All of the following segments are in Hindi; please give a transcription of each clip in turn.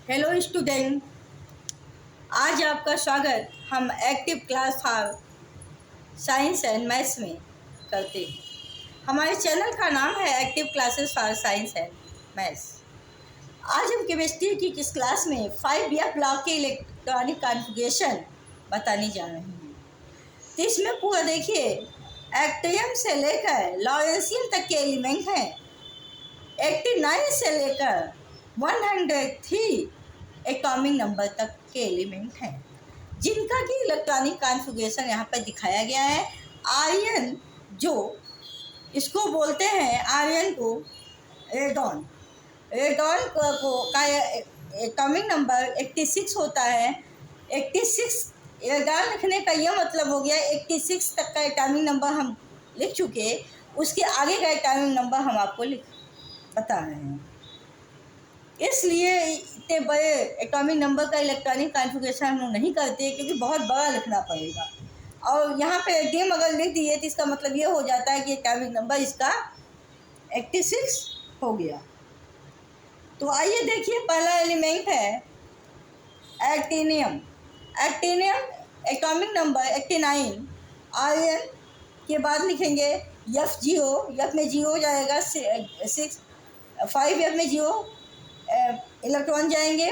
हेलो स्टूडेंट, आज आपका स्वागत हम active class for science and maths में करते हैं। हमारे चैनल का नाम है active classes for science and maths. आज हम केमिस्ट्री की किस क्लास में 5 ब्लॉक के इलेक्ट्रॉनिक कॉन्फ़िगरेशन बताने जा रहे हैं। तो इसमें पूरा देखिए, एक्टियम से लेकर लॉरेंशियम तक के एलिमेंट हैं। 89 से लेकर 103 एटॉमिक नंबर तक के एलिमेंट हैं, जिनका कि इलेक्ट्रॉनिक कॉन्फ़िगरेशन यहाँ पर दिखाया गया है। आयरन, जो इसको बोलते हैं, आयरन को रेडॉन का एटॉमिक नंबर 86 होता है। 86 रेडॉन लिखने का यह मतलब हो गया 86 तक का एटॉमिक नंबर हम लिख चुके, उसके आगे का एटॉमिक नंबर हम आपको बता रहे हैं। इसलिए इतने बड़े एटॉमिक नंबर का इलेक्ट्रॉनिक कॉन्फ़िगरेशन हम लोग नहीं करते, क्योंकि बहुत बड़ा लिखना पड़ेगा। और यहाँ पे एटीएम अगर लिख दिए तो इसका मतलब ये हो जाता है कि एटॉमिक नंबर इसका 86 हो गया। तो आइए देखिए, पहला एलिमेंट है एक्टिनियम। Atomic number 89। आयरन के बाद लिखेंगे FgO, F में G हो जाएगा 6, 5 F में G हो इलेक्ट्रॉन जाएंगे,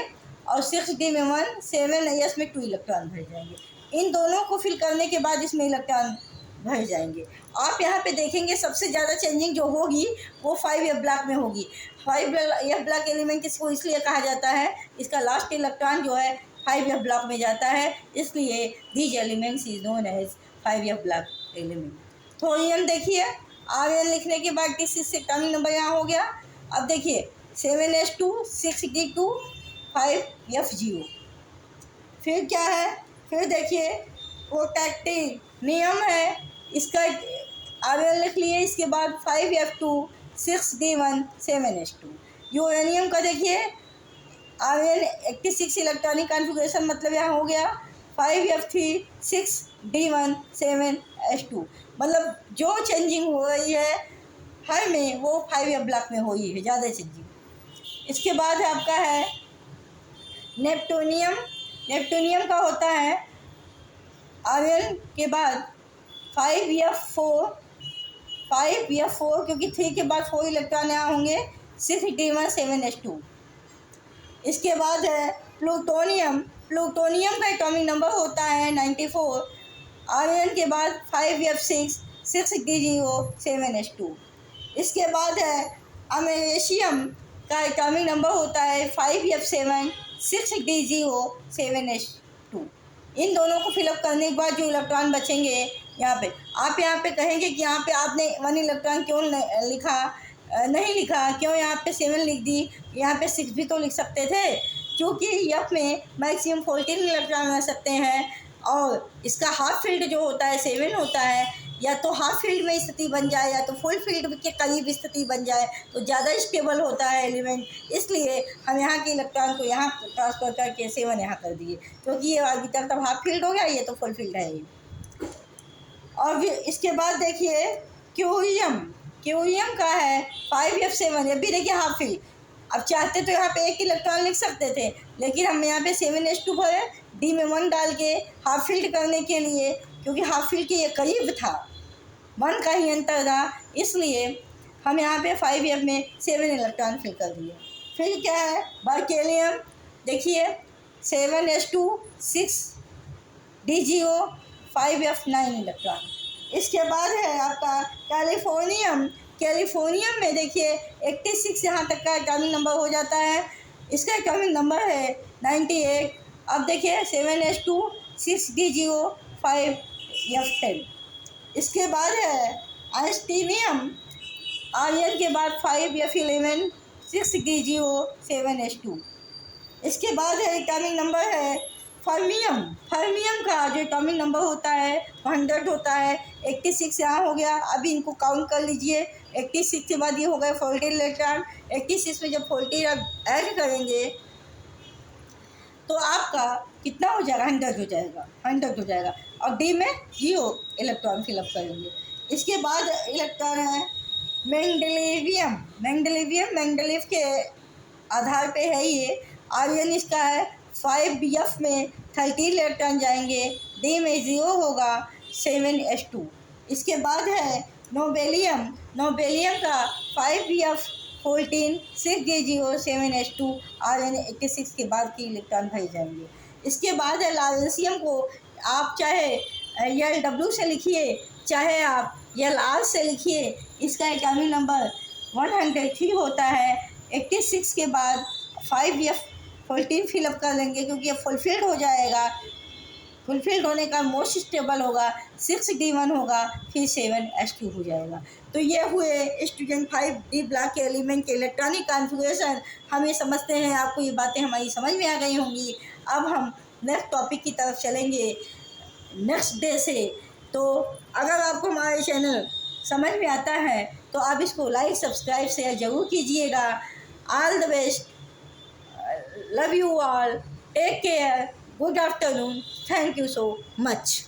और 6D में 1, 7S में 2 इलेक्ट्रॉन भर जाएंगे। इन दोनों को फिल करने के बाद इसमें इलेक्ट्रॉन भर जाएंगे। आप यहाँ पे देखेंगे सबसे ज़्यादा चेंजिंग जो होगी वो 5F ब्लॉक में होगी। 5F ब्लॉक एलिमेंट इसको इसलिए कहा जाता है, इसका लास्ट इलेक्ट्रॉन जो है 5F ब्लॉक में जाता है, इसलिए these elements is known as 5F block element. Thorium देखिए, Rn लिखने के बाद किसी एटॉमिक नंबर यहाँ हो गया। अब देखिए 7S2, 6D2, 5FgO। फिर क्या है, फिर देखिए प्रोटैक्टिनियम है, इसका Rn लिख लिए, इसके बाद 5F2, 6D1, 7S2। यूरेनियम का देखिए Rn 86 इलेक्ट्रॉनिक कॉन्फ़िगरेशन, मतलब यहाँ हो गया 5F3, 6D1, 7S2। मतलब जो चेंजिंग हो रही है हर में वो 5F ब्लॉक में हुई है ज़्यादा चेंजिंग। इसके बाद आपका है नेप्टूनियम। नेप्टूनियम का होता है Rn के बाद 5F4, क्योंकि 3 के बाद 4 इलेक्ट्रॉन यहाँ होंगे, 6D1, 7S2। इसके बाद है प्लूटोनियम। प्लूटोनियम का एटॉमिक नंबर होता है 94। Rn के बाद 5F6, 6D0, 7S2। इसके बाद है अमेरिशियम का एटॉमिक नंबर होता है 5F7, 6D0, 7S2। इन दोनों को फिलअप करने के बाद जो इलेक्ट्रॉन बचेंगे यहाँ पे, आप यहाँ पे कहेंगे कि यहाँ पे आपने 1 इलेक्ट्रॉन क्यों नहीं लिखा, क्यों यहाँ पे 7 लिख दी, यहाँ पे 6 भी तो लिख सकते थे, क्योंकि F में मैक्सिमम 14 इलेक्ट्रॉन रह सकते हैं, और इसका हाफ फील्ड जो होता है 7 होता है। या तो हाफ फील्ड में स्थिति बन जाए या तो फुल फील्ड के करीब स्थिति बन जाए तो ज़्यादा स्टेबल होता है एलिमेंट। इसलिए हम यहाँ के इलेक्ट्रॉन को यहाँ ट्रांसफर करके 7 यहाँ कर दिए, क्योंकि ये अभी तक तो हाफ फील्ड हो गया, ये तो फुल फील्ड है ये। और फिर इसके बाद देखिए क्यूरियम का है 5F7, ये भी देखिए हाफ फील्ड। अब चाहते तो यहाँ पे 1 इलेक्ट्रॉन लिख सकते थे, लेकिन हम यहाँ पे 7S2 भरे, D में 1 डाल के हाफ फील्ड करने के लिए, क्योंकि हाफ फील्ड के ये करीब था, 1 का ही अंतर था, इसलिए हम यहाँ पे 5F में 7 इलेक्ट्रॉन फिल कर दिए। फिर क्या है बर्केलियम, देखिए 7S2, 6DGO, 5F9 इलेक्ट्रॉन। इसके बाद है आपका कैलिफोर्नियम में देखिए 86 यहाँ तक का एटॉमिक नंबर हो जाता है, इसका एटॉमिक नंबर है 98। अब देखिए 7S2, 6DGO, 5F10। इसके बाद है आइंस्टीनियम, Rn के बाद 5F11, 6DGO, 7S2। इसके बाद है एटॉमिक नंबर है फर्मियम का जो एटॉमिक नंबर होता है 100 होता है। 86 यहाँ हो गया, अभी इनको काउंट कर लीजिए। 86 के बाद ये हो गया 40 इलेक्ट्रॉन। 86 में जब 40 ऐड करेंगे तो आपका कितना हो जाएगा, 100 हो जाएगा, और D में 0 इलेक्ट्रॉन फिलअप करेंगे। इसके बाद इलेक्ट्रॉन है मेंडेलिवियम। मेंडेलिव के आधार पे है ये, आर्यन इसका है 5Bf में 30 इलेक्ट्रॉन जाएंगे, डी में 0 होगा 7s2। इसके बाद है नोबेलियम। नोबेलियम का 5Bf 14 6G0 7s2, आर्यन 86 के बाद की इलेक्ट्रॉन भरे जाएंगे। इसके बाद है लॉरेंशियम को आप चाहे Lw से लिखिए, चाहे आप Lr से लिखिए। इसका एटॉमिक नंबर 103 होता है। 86 के बाद 5F 14 फिलअप कर लेंगे क्योंकि ये फुलफिल्ड हो जाएगा। फुलफिल्ड होने का मोस्ट स्टेबल होगा 6D1 होगा, फिर 7s2 हो जाएगा। तो ये हुए स्टूडेंट 5D ब्लॉक के एलिमेंट के इलेक्ट्रॉनिक कॉन्फ़िगरेशन। हम ये समझते हैं आपको ये बातें हमारी समझ में आ गई होंगी। अब हम नेक्स्ट टॉपिक की तरफ चलेंगे नेक्स्ट डे से। तो अगर आपको हमारे चैनल समझ में आता है तो आप इसको लाइक सब्सक्राइब शेयर ज़रूर कीजिएगा। All the best, love you all, take care, good afternoon, thank you so much.